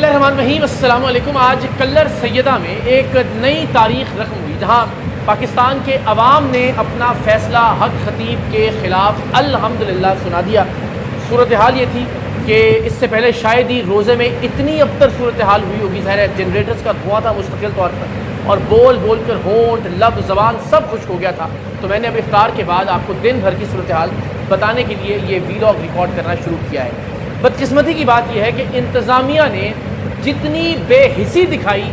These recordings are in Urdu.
اللہ الرحمن الرحیم، السلام علیکم۔ آج کلر سیدہ میں ایک نئی تاریخ رقم ہوئی جہاں پاکستان کے عوام نے اپنا فیصلہ حق خطیب کے خلاف الحمدللہ سنا دیا۔ صورتحال یہ تھی کہ اس سے پہلے شاید ہی روزے میں اتنی ابتر صورتحال ہوئی ہوگی، ظاہر ہے جنریٹرز کا دھواں تھا مستقل طور پر، اور بول بول کر ہونٹ لب زبان سب خشک ہو گیا تھا۔ تو میں نے اب افطار کے بعد آپ کو دن بھر کی صورتحال بتانے کے لیے یہ ویلاگ ریکارڈ کرنا شروع کیا ہے۔ بدقسمتی کی بات یہ ہے کہ انتظامیہ نے جتنی بے حسی دکھائی،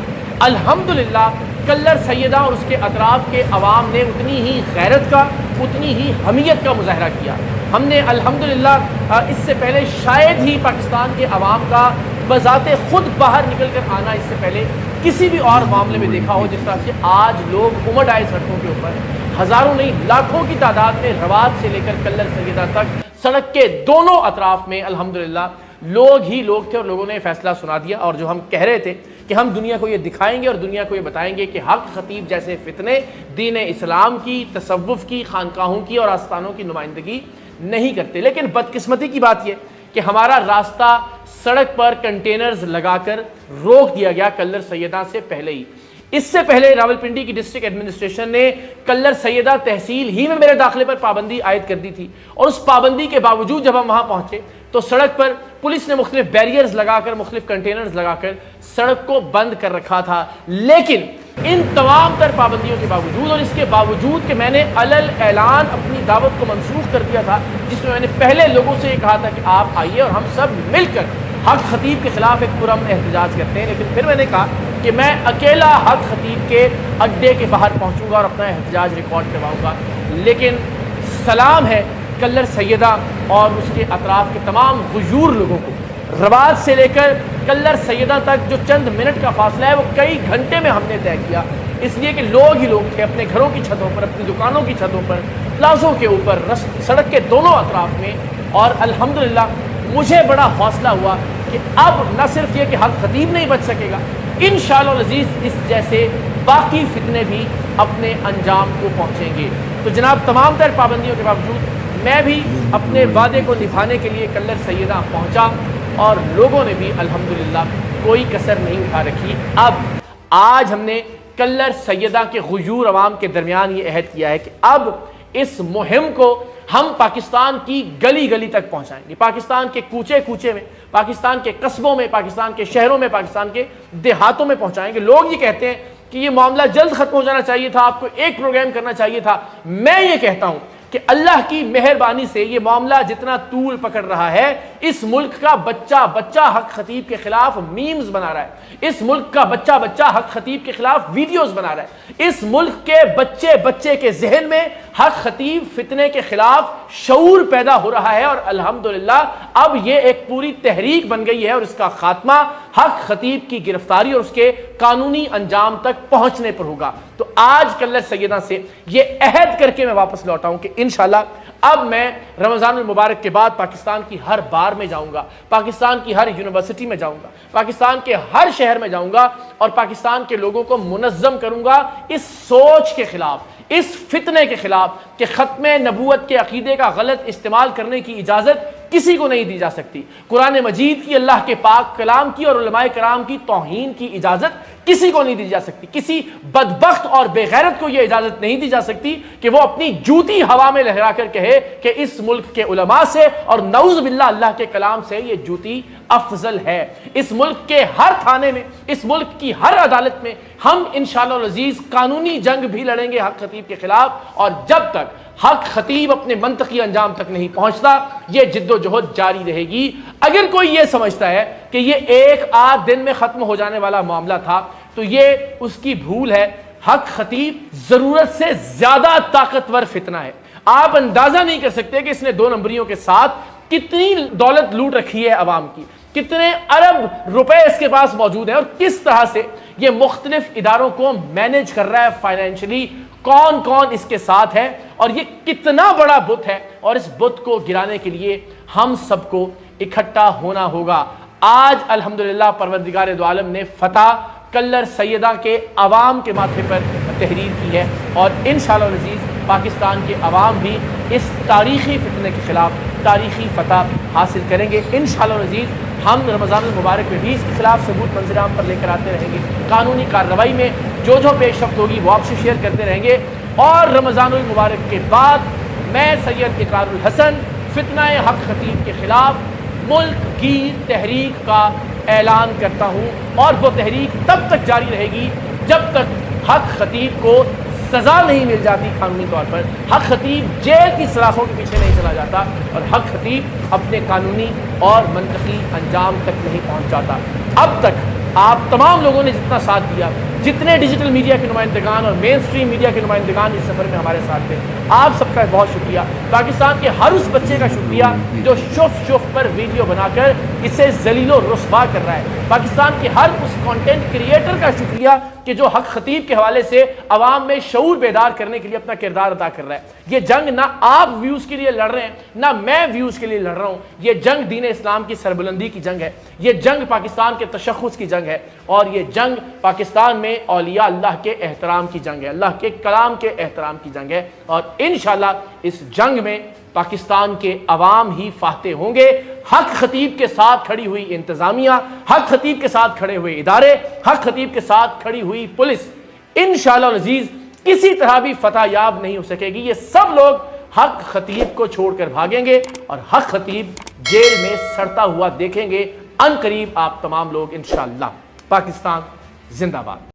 الحمدللہ کلر سیدہ اور اس کے اطراف کے عوام نے اتنی ہی غیرت کا، اتنی ہی حمیت کا مظاہرہ کیا۔ ہم نے الحمدللہ اس سے پہلے شاید ہی پاکستان کے عوام کا بذات خود باہر نکل کر آنا اس سے پہلے کسی بھی اور معاملے میں دیکھا ہو، جس طرح سے آج لوگ امڈ آئے سڑکوں کے اوپر، ہزاروں نہیں لاکھوں کی تعداد میں رواد سے لے کر کلر سیدہ تک سڑک کے دونوں اطراف میں الحمدللہ لوگ ہی لوگ تھے، اور لوگوں نے فیصلہ سنا دیا۔ اور جو ہم کہہ رہے تھے کہ ہم دنیا کو یہ دکھائیں گے اور دنیا کو یہ بتائیں گے کہ حق خطیب جیسے فتنے دین اسلام کی، تصوف کی، خانقاہوں کی اور آستانوں کی نمائندگی نہیں کرتے۔ لیکن بدقسمتی کی بات یہ کہ ہمارا راستہ سڑک پر کنٹینرز لگا کر روک دیا گیا کلر سیدہ سے پہلے ہی۔ اس سے پہلے راولپنڈی کی ڈسٹرکٹ ایڈمنسٹریشن نے کلر سیدہ تحصیل ہی میں میرے داخلے پر پابندی عائد کر دی تھی، اور اس پابندی کے باوجود جب ہم وہاں پہنچے تو سڑک پر پولیس نے مختلف بیریئرز لگا کر، مختلف کنٹینرز لگا کر سڑک کو بند کر رکھا تھا۔ لیکن ان تمام تر پابندیوں کے باوجود، اور اس کے باوجود کہ میں نے علل اعلان اپنی دعوت کو منسوخ کر دیا تھا، جس میں نے پہلے لوگوں سے یہ کہا تھا کہ آپ آئیے اور ہم سب مل کر حق خطیب کے خلاف ایک پرامن احتجاج کرتے ہیں، لیکن پھر میں نے کہا کہ میں اکیلا حق خطیب کے اڈے کے باہر پہنچوں گا اور اپنا احتجاج ریکارڈ کرواؤں گا۔ لیکن سلام ہے کلر سیدہ اور اس کے اطراف کے تمام غیور لوگوں کو، رواد سے لے کر کلر سیدہ تک جو چند منٹ کا فاصلہ ہے وہ کئی گھنٹے میں ہم نے طے کیا، اس لیے کہ لوگ ہی لوگ تھے اپنے گھروں کی چھتوں پر، اپنی دکانوں کی چھتوں پر، پلازوں کے اوپر، سڑک کے دونوں اطراف میں۔ اور الحمدللہ مجھے بڑا حوصلہ ہوا کہ اب نہ صرف یہ کہ حق خطیب نہیں بچ سکے گا، انشاءاللہ العزیز اس جیسے باقی فتنے بھی اپنے انجام کو پہنچیں گے۔ تو جناب، تمام تر پابندیوں کے باوجود میں بھی اپنے وعدے کو نبھانے کے لیے کلر سیدہ پہنچا، اور لوگوں نے بھی الحمدللہ کوئی کسر نہیں اٹھا رکھی۔ اب آج ہم نے کلر سیدہ کے غیور عوام کے درمیان یہ عہد کیا ہے کہ اب اس مہم کو ہم پاکستان کی گلی گلی تک پہنچائیں گے، پاکستان کے کوچے کوچے میں، پاکستان کے قصبوں میں، پاکستان کے شہروں میں، پاکستان کے دیہاتوں میں پہنچائیں گے۔ لوگ یہ کہتے ہیں کہ یہ معاملہ جلد ختم ہو جانا چاہیے تھا، آپ کو ایک پروگرام کرنا چاہیے تھا۔ میں یہ کہتا ہوں کہ اللہ کی مہربانی سے یہ معاملہ جتنا طول پکڑ رہا ہے، اس ملک کا بچہ بچہ حق خطیب کے خلاف میمز بنا رہا ہے، اس ملک کا بچہ بچہ حق خطیب کے خلاف ویڈیوز بنا رہا ہے، اس ملک کے بچے بچے کے ذہن میں حق خطیب فتنے کے خلاف شعور پیدا ہو رہا ہے، اور الحمدللہ اب یہ ایک پوری تحریک بن گئی ہے، اور اس کا خاتمہ حق خطیب کی گرفتاری اور اس کے قانونی انجام تک پہنچنے پر ہوگا۔ تو آج کلر سیدہ سے یہ عہد کر کے میں واپس لوٹا ہوں کہ انشاءاللہ اب میں رمضان المبارک کے بعد پاکستان کی ہر بار میں جاؤں گا، پاکستان کی ہر یونیورسٹی میں جاؤں گا، پاکستان کے ہر شہر میں جاؤں گا، اور پاکستان کے لوگوں کو منظم کروں گا اس سوچ کے خلاف، اس فتنے کے خلاف کہ ختم نبوت کے عقیدے کا غلط استعمال کرنے کی اجازت کسی کو نہیں دی جا سکتی۔ قرآن مجید کی، اللہ کے پاک کلام کی اور علماء کرام کی توہین کی اجازت کسی کو نہیں دی جا سکتی۔ کسی بدبخت اور بے غیرت کو یہ اجازت نہیں دی جا سکتی کہ وہ اپنی جوتی ہوا میں لہرا کر کہے کہ اس ملک کے علماء سے اور نعوذ باللہ اللہ کے کلام سے یہ جوتی افضل ہے۔ اس ملک کے ہر تھانے میں، اس ملک کی ہر عدالت میں ہم انشاءاللہ العزیز قانونی جنگ بھی لڑیں گے حق خطیب کے خلاف، اور جب تک حق خطیب اپنے منطقی انجام تک نہیں پہنچتا یہ جد و جہد جاری رہے گی۔ اگر کوئی یہ سمجھتا ہے کہ یہ ایک آدھ دن میں ختم ہو جانے والا معاملہ تھا تو یہ اس کی بھول ہے۔ حق خطیب ضرورت سے زیادہ طاقتور فتنہ ہے۔ آپ اندازہ نہیں کر سکتے کہ اس نے 2 نمبریوں کے ساتھ کتنی دولت لوٹ رکھی ہے عوام کی، کتنے ارب روپے اس کے پاس موجود ہیں، اور کس طرح سے یہ مختلف اداروں کو مینیج کر رہا ہے فائنینشلی، کون کون اس کے ساتھ ہے، اور یہ کتنا بڑا بت ہے، اور اس بت کو گرانے کے لیے ہم سب کو اکٹھا ہونا ہوگا۔ آج الحمدللہ پروردگار دو عالم نے فتح کلر سیدہ کے عوام کے ماتھے پر تحریر کی ہے، اور انشاءاللہ العزیز پاکستان کے عوام بھی اس تاریخی فتنے کے خلاف تاریخی فتح حاصل کریں گے۔ انشاءاللہ العزیز ہم رمضان المبارک میں بھی اس کے خلاف ثبوت منظر عام پر لے کر آتے رہیں گے، قانونی کارروائی میں جو پیش رفت ہوگی وہ آپ سے شیئر کرتے رہیں گے۔ اور رمضان المبارک کے بعد میں سید اقرار الحسن فتنہ حق خطیب کے خلاف ملک کی تحریک کا اعلان کرتا ہوں، اور وہ تحریک تب تک جاری رہے گی جب تک حق خطیب کو سزا نہیں مل جاتی قانونی طور پر، حق خطیب جیل کی سلاخوں کے پیچھے نہیں چلا جاتا، اور حق خطیب اپنے قانونی اور منطقی انجام تک نہیں پہنچ جاتا۔ اب تک آپ تمام لوگوں نے جتنا ساتھ دیا، جتنے ڈیجیٹل میڈیا کے نمائندگان اور مین سٹریم میڈیا کے نمائندگان اس سفر میں ہمارے ساتھ تھے، آپ سب کا بہت شکریہ۔ پاکستان کے ہر اس بچے کا شکریہ جو شف پر ویڈیو بنا کر اسے ذلیل و رسوا کر رہا ہے۔ پاکستان کے ہر اس کانٹینٹ کریٹر کا شکریہ کہ جو حق خطیب کے حوالے سے عوام میں شعور بیدار کرنے کے لیے اپنا کردار ادا کر رہا ہے۔ یہ جنگ نہ آپ ویوز کے لیے لڑ رہے ہیں، نہ میں ویوز کے لیے لڑ رہا ہوں، یہ جنگ دین اسلام کی سربلندی کی جنگ ہے، یہ جنگ پاکستان کے تشخص کی جنگ ہے، اور یہ جنگ پاکستان میں اولیاء اللہ کے احترام کی جنگ ہے، اللہ کے کلام کے احترام کی جنگ ہے، اور انشاءاللہ اس جنگ میں پاکستان کے عوام ہی فاتح ہوں گے۔ حق خطیب کے ساتھ کھڑی ہوئی انتظامیہ، حق خطیب کے ساتھ کھڑے ہوئے ادارے، حق خطیب کے ساتھ کھڑی ہوئی پولیس انشاءاللہ العزیز کسی طرح بھی فتح یاب نہیں ہو سکے گی۔ یہ سب لوگ حق خطیب کو چھوڑ کر بھاگیں گے، اور حق خطیب جیل میں سڑتا ہوا دیکھیں گے۔ ان قریب آپ تمام لوگ انشاءاللہ۔ پاکستان زندہ باد۔